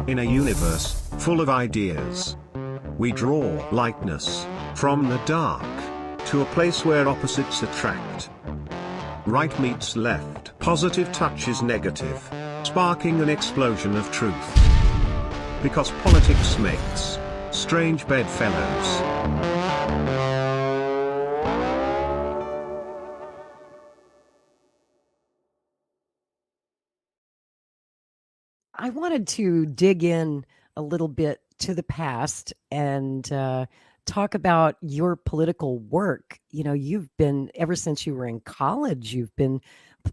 In a universe full of ideas, we draw lightness from the dark to a place where opposites attract. Right meets left, positive touches negative, sparking an explosion of truth. Because politics makes strange bedfellows. I wanted to dig in a little bit to the past and talk about your political work. You know, you've been, ever since you were in college, you've been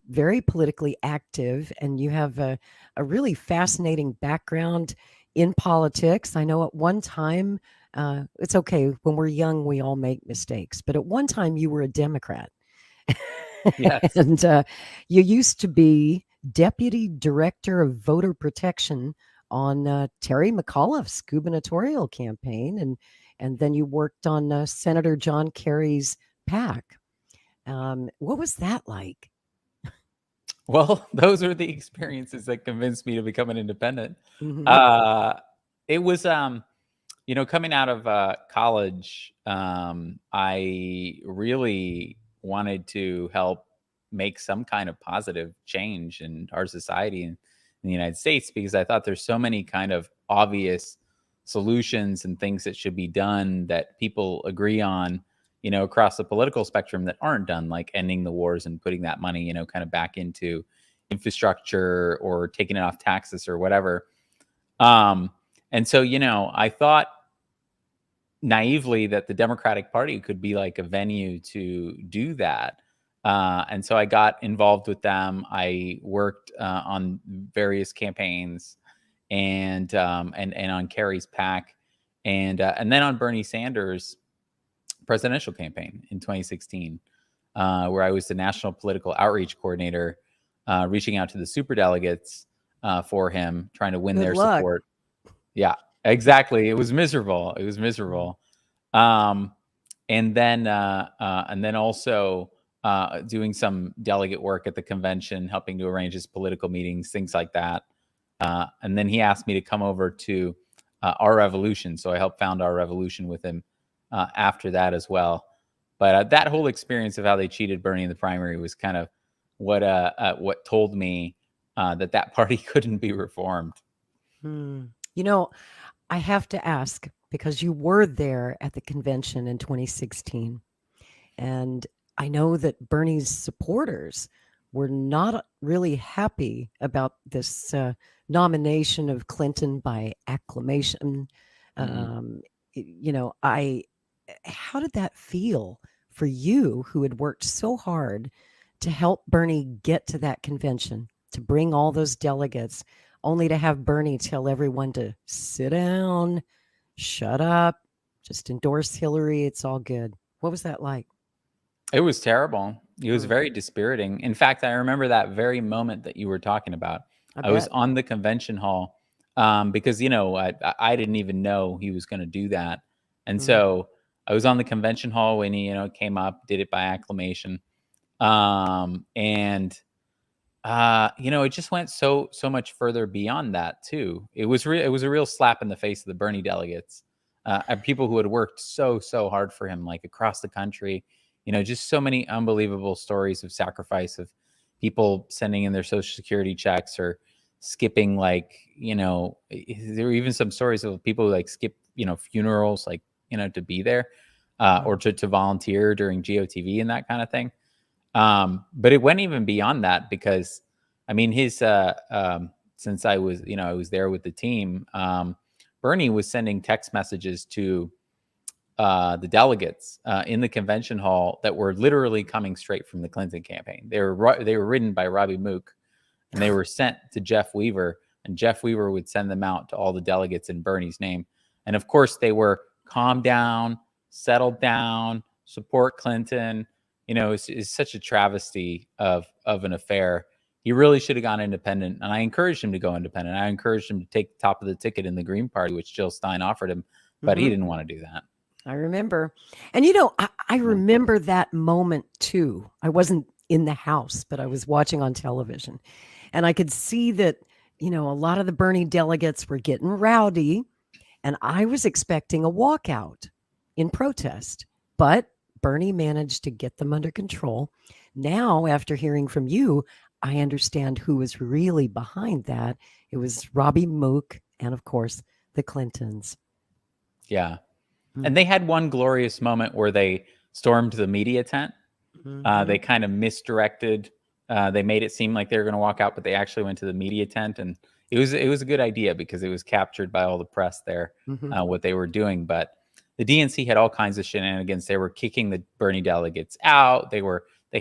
very politically active, and you have a really fascinating background in politics. I know at one time, it's okay, when we're young, we all make mistakes, but at one time you were a Democrat. Yes. And you used to be Deputy Director of Voter Protection on Terry McAuliffe's gubernatorial campaign, and then you worked on Senator John Kerry's PAC. What was that like? Well, those are the experiences that convinced me to become an independent. Mhm. It was, coming out of college, I really wanted to help make some kind of positive change in our society in the United States, because I thought there's so many kind of obvious solutions and things that should be done that people agree on, across the political spectrum, that aren't done, like ending the wars and putting that money, kind of back into infrastructure or taking it off taxes or whatever. And so, I thought naively that the Democratic Party could be like a venue to do that. And so I got involved with them. I worked on various campaigns and on Kerry's PAC, and then on Bernie Sanders' presidential campaign in 2016, where I was the national political outreach coordinator, reaching out to the superdelegates for him, trying to win Good their luck. support. Yeah, exactly. It was miserable. It was miserable. And then also doing some delegate work at the convention, helping to arrange his political meetings, things like that. And then he asked me to come over to Our Revolution, so I helped found Our Revolution with him after that as well. But that whole experience of how they cheated Bernie in the primary was kind of what told me that party couldn't be reformed. You know, I have to ask, because you were there at the convention in 2016, and I know that Bernie's supporters were not really happy about this nomination of Clinton by acclamation. Um, how did that feel for you, who had worked so hard to help Bernie get to that convention, to bring all those delegates, only to have Bernie tell everyone to sit down, shut up, just endorse Hillary, it's all good? What was that like? It was terrible. It was Mm, very dispiriting. In fact, I remember that very moment that you were talking about. I I was bet. on the convention hall because I didn't even know he was going to do that, and Mm. so I was on the convention hall when he came up, did it by acclamation, and it just went so much further beyond that too. It was a real slap in the face of the Bernie delegates, and people who had worked so hard for him, like across the country. Just so many unbelievable stories of sacrifice, of people sending in their Social Security checks or skipping, like, there were even some stories of people who like skip, funerals, like, to be there, or to volunteer during GOTV and that kind of thing. But it went even beyond that, because I mean, his since I was there with the team, Bernie was sending text messages to the delegates in the convention hall that were literally coming straight from the Clinton campaign. They were written by Robbie Mook, and they were sent to Jeff Weaver, and Jeff Weaver would send them out to all the delegates in Bernie's name. And of course, they were calm down, settle down, support Clinton. It's such a travesty of an affair. He really should have gone independent, and I encouraged him to go independent. I encouraged him to take the top of the ticket in the Green Party, which Jill Stein offered him, but he didn't want to do that. I remember. And I remember that moment too. I wasn't in the house, but I was watching on television. And I could see that you know, a lot of the Bernie delegates were getting rowdy, and I was expecting a walkout in protest, but Bernie managed to get them under control. Now, after hearing from you, I understand who was really behind that. It was Robbie Mook and, of course, the Clintons. Yeah. Mm. And they had one glorious moment where they stormed the media tent. Mhm. They kind of misdirected. They made it seem like they were going to walk out, but they actually went to the media tent, and it was a good idea because it was captured by all the press there, Mhm. what they were doing. But the DNC had all kinds of shenanigans. They were kicking the Bernie delegates out. They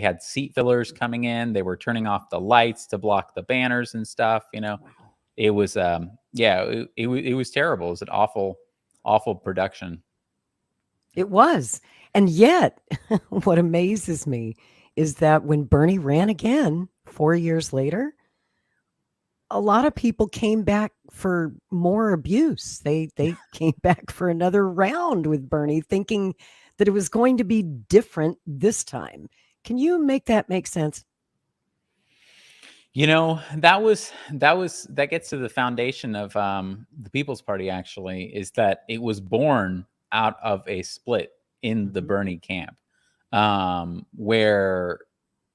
had seat fillers coming in. They were turning off the lights to block the banners and stuff. You know, it was it was terrible. It was an awful production. It was. And yet, what amazes me is that when Bernie ran again 4 years later, a lot of people came back for more abuse. They came back for another round with Bernie, thinking that it was going to be different this time. Can you make that make sense? You know, that gets to the foundation of the People's Party. Actually, is that it was born out of a split in the Mhm. Bernie camp, where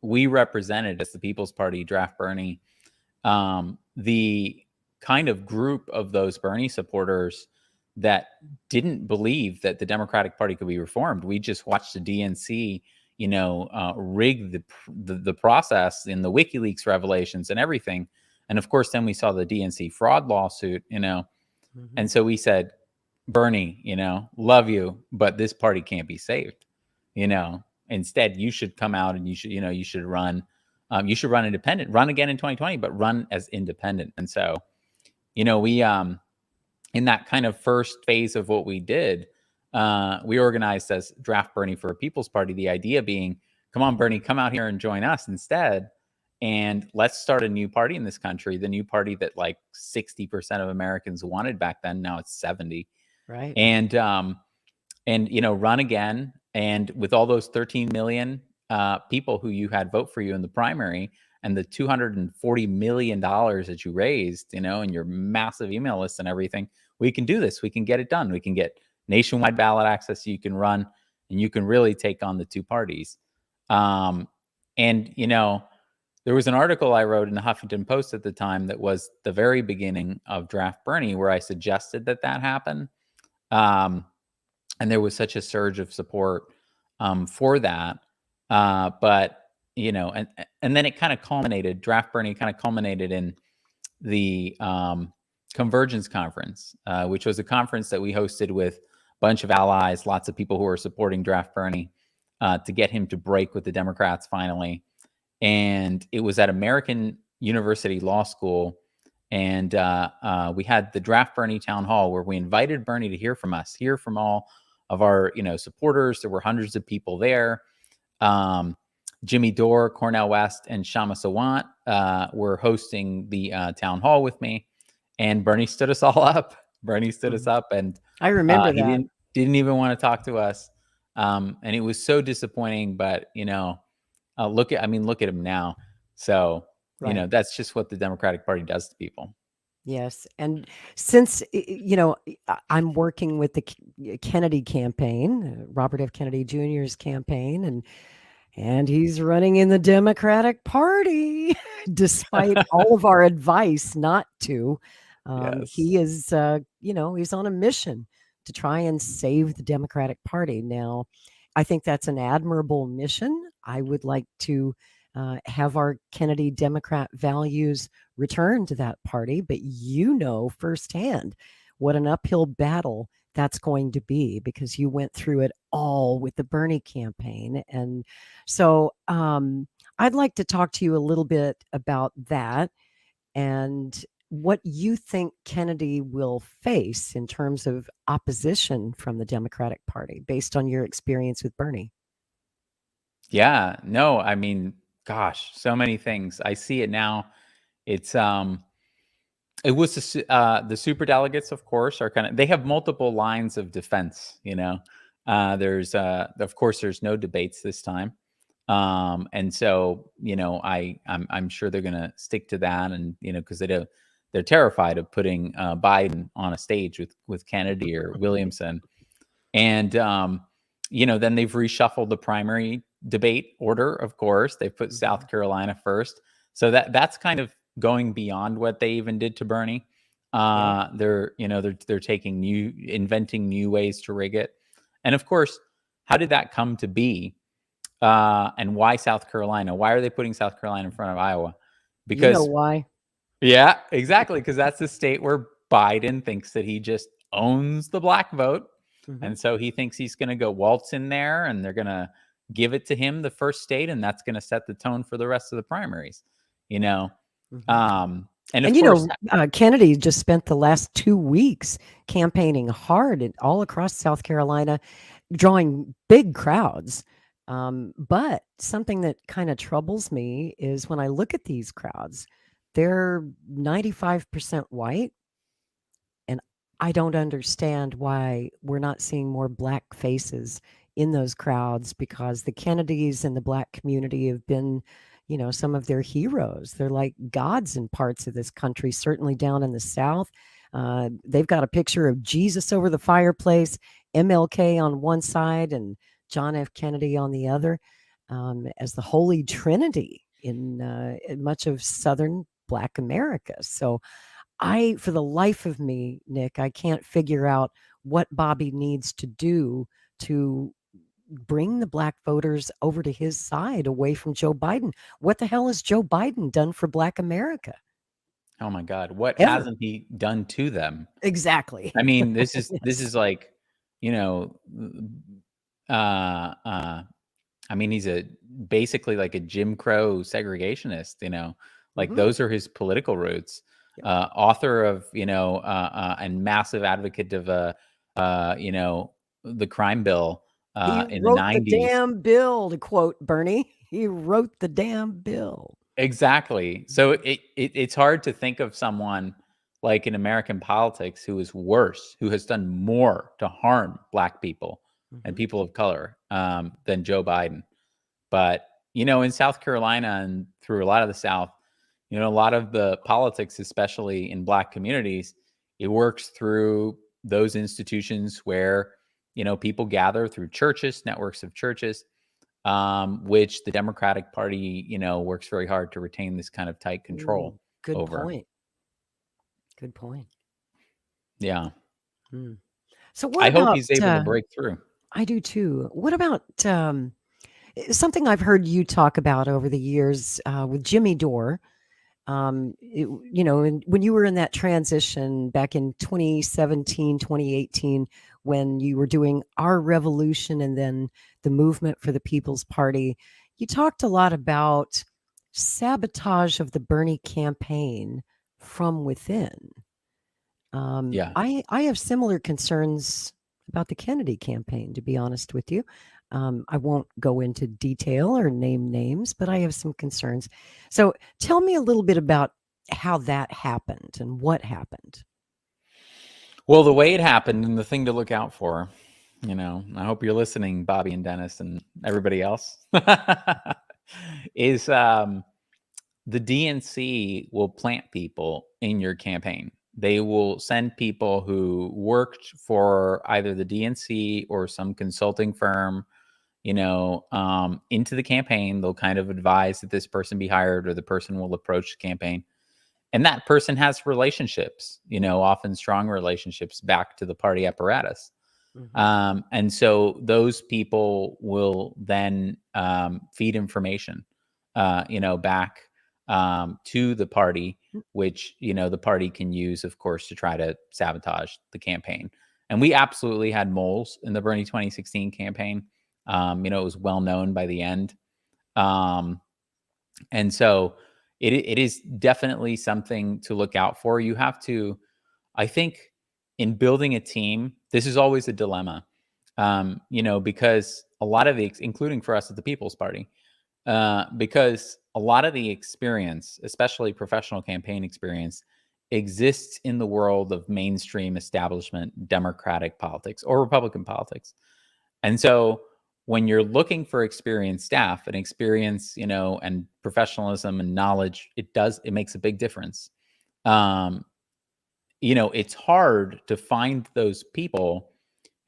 we represented as the People's Party draft Bernie, the kind of group of those Bernie supporters that didn't believe that the Democratic Party could be reformed. We just watched the DNC, rig the process in the WikiLeaks revelations and everything. And of course, then we saw the DNC fraud lawsuit, Mhm. and so we said, Bernie, love you, but this party can't be saved. Instead, you should come out and you should run. You should run independent, run again in 2020, but run as independent. And so, we in that kind of first phase of what we did, we organized as Draft Bernie for a People's Party. The idea being, come on, Bernie, come out here and join us instead. And let's start a new party in this country, the new party that like 60% of Americans wanted back then. Now it's 70. Right. And run again. And with all those 13 million people who you had vote for you in the primary, and the $240 million that you raised, and your massive email list and everything, we can do this. We can get it done. We can get nationwide ballot access. So you can run, and you can really take on the two parties. And there was an article I wrote in the Huffington Post at the time that was the very beginning of Draft Bernie, where I suggested that happen. And there was such a surge of support for that. But and then it kind of culminated. Draft Bernie kind of culminated in the Convergence Conference, which was a conference that we hosted with a bunch of allies, lots of people who were supporting Draft Bernie, to get him to break with the Democrats finally. And it was at American University Law School. And we had the Draft Bernie town hall where we invited Bernie to hear from us, hear from all of our supporters. There were hundreds of people there. Jimmy Dore, Cornel West, and Shama Sawant were hosting the town hall with me, and Bernie stood us all up. Bernie stood us up, and I remember he that. didn't even want to talk to us, and it was so disappointing. But look at him now. So Right. that's just what the Democratic Party does to people. Yes. And since, I'm working with the Kennedy campaign, Robert F. Kennedy Jr.'s campaign, and he's running in the Democratic Party despite all of our advice not to. Yes. He is, he's on a mission to try and save the Democratic Party. Now, I think that's an admirable mission. I would like to have our Kennedy Democrat values return to that party, but firsthand what an uphill battle that's going to be because you went through it all with the Bernie campaign. And so I'd like to talk to you a little bit about that and what you think Kennedy will face in terms of opposition from the Democratic Party based on your experience with Bernie. Yeah. No, I mean, gosh, so many things. I see it now. It's it was the super delegates, of course, are they have multiple lines of defense. There's of course there's no debates this time, and so I'm sure they're going to stick to that, and because they're terrified of putting Biden on a stage with Kennedy or Williamson. And, then they've reshuffled the primary debate order, of course. They've put South Carolina first. So that's kind of going beyond what they even did to Bernie. They're inventing new ways to rig it. And of course, how did that come to be? And why South Carolina? Why are they putting South Carolina in front of Iowa? Because why? Yeah, exactly. Because that's the state where Biden thinks that he just owns the black vote. And so he thinks he's going to go waltz in there and they're going to give it to him, the first state, and that's going to set the tone for the rest of the primaries, And of course, Kennedy just spent the last 2 weeks campaigning hard and all across South Carolina, drawing big crowds. But something that kind of troubles me is when I look at these crowds, they're 95% white. And I don't understand why we're not seeing more black faces in those crowds, because the Kennedys and the black community have been, some of their heroes. They're like gods in parts of this country, certainly down in the South. They've got a picture of Jesus over the fireplace, MLK on one side and John F. Kennedy on the other, as the Holy Trinity in much of Southern Black America. So for the life of me, Nick, I can't figure out what Bobby needs to do to bring the black voters over to his side, away from Joe Biden. What the hell has Joe Biden done for Black America? Oh my God, what Ever. hasn't he done to them? Exactly. I mean, this is like, I mean, he's basically like a Jim Crow segregationist, like those are his political roots. Author of, and massive advocate of, the crime bill in the 90s. The damn bill, to quote Bernie. He wrote the damn bill. Exactly. So it's hard to think of someone like in American politics who is worse, who has done more to harm black people and people of color than Joe Biden. But, in South Carolina and through a lot of the South, a lot of the politics, especially in black communities, it works through those institutions where, people gather through churches, networks of churches, which the Democratic Party, works very hard to retain this kind of tight control over. Good point. Yeah. So what I about, hope he's able to break through. I do too. What about something I've heard you talk about over the years with Jimmy Dore? When you were in that transition back in 2017, 2018, when you were doing Our Revolution and then the Movement for the People's Party, you talked a lot about sabotage of the Bernie campaign from within. I have similar concerns about the Kennedy campaign, to be honest with you. I won't go into detail or name names, but I have some concerns. So tell me a little bit about how that happened and what happened. Well, the way it happened and the thing to look out for, I hope you're listening, Bobby and Dennis and everybody else, is the DNC will plant people in your campaign. They will send people who worked for either the DNC or some consulting firm, into the campaign. They'll kind of advise that this person be hired, or the person will approach the campaign. And that person has relationships, often strong relationships back to the party apparatus. And so those people will then feed information, back to the party, which, the party can use, of course, to try to sabotage the campaign. And we absolutely had moles in the Bernie 2016 campaign. It was well known by the end. And so it is definitely something to look out for. You have to, I think, in building a team, this is always a dilemma, because a lot of the, including for us at the People's Party, because a lot of the experience, especially professional campaign experience, exists in the world of mainstream establishment Democratic politics or Republican politics. And so when you're looking for experienced staff and experience, and professionalism and knowledge, it makes a big difference. it's hard to find those people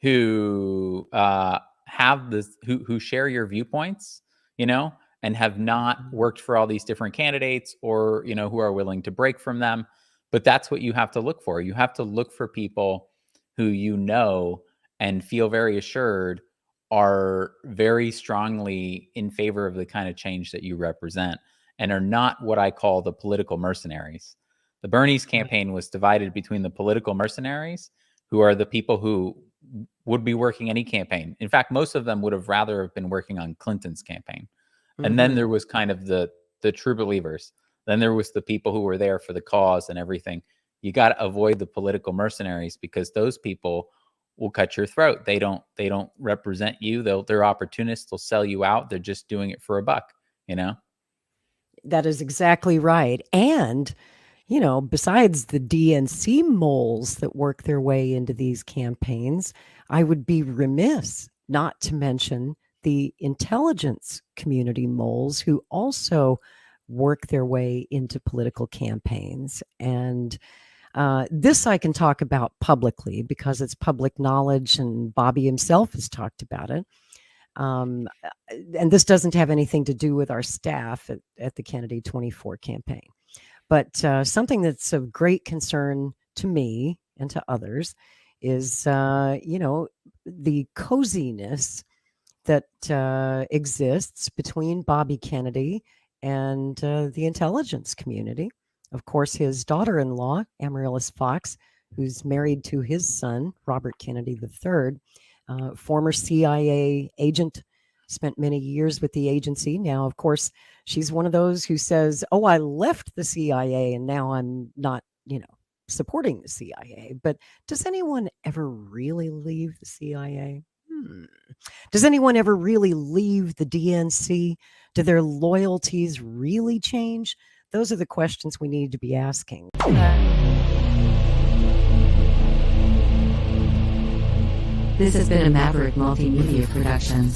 who have this, who share your viewpoints, and have not worked for all these different candidates, or, who are willing to break from them. But that's what you have to look for. You have to look for people who and feel very assured are very strongly in favor of the kind of change that you represent, and are not what I call the political mercenaries. The Bernie's campaign was divided between the political mercenaries, who are the people who would be working any campaign. In fact, most of them would have rather have been working on Clinton's campaign. And then there was kind of the true believers. Then there was the people who were there for the cause and everything. You got to avoid the political mercenaries, because those people will cut your throat. They don't represent you. They're opportunists. They'll sell you out. They're just doing it for a buck, That is exactly right. And, besides the DNC moles that work their way into these campaigns, I would be remiss not to mention the intelligence community moles who also work their way into political campaigns. And this I can talk about publicly because it's public knowledge, and Bobby himself has talked about it. And this doesn't have anything to do with our staff at the Kennedy 24 campaign. But something that's of great concern to me and to others is, the coziness that exists between Bobby Kennedy and the intelligence community. Of course, his daughter-in-law, Amaryllis Fox, who's married to his son, Robert Kennedy III, former CIA agent, spent many years with the agency. Now, of course, she's one of those who says, oh, I left the CIA and now I'm not, supporting the CIA. But does anyone ever really leave the CIA? Does anyone ever really leave the DNC? Do their loyalties really change? Those are the questions we need to be asking. This has been a Maverick Multimedia production.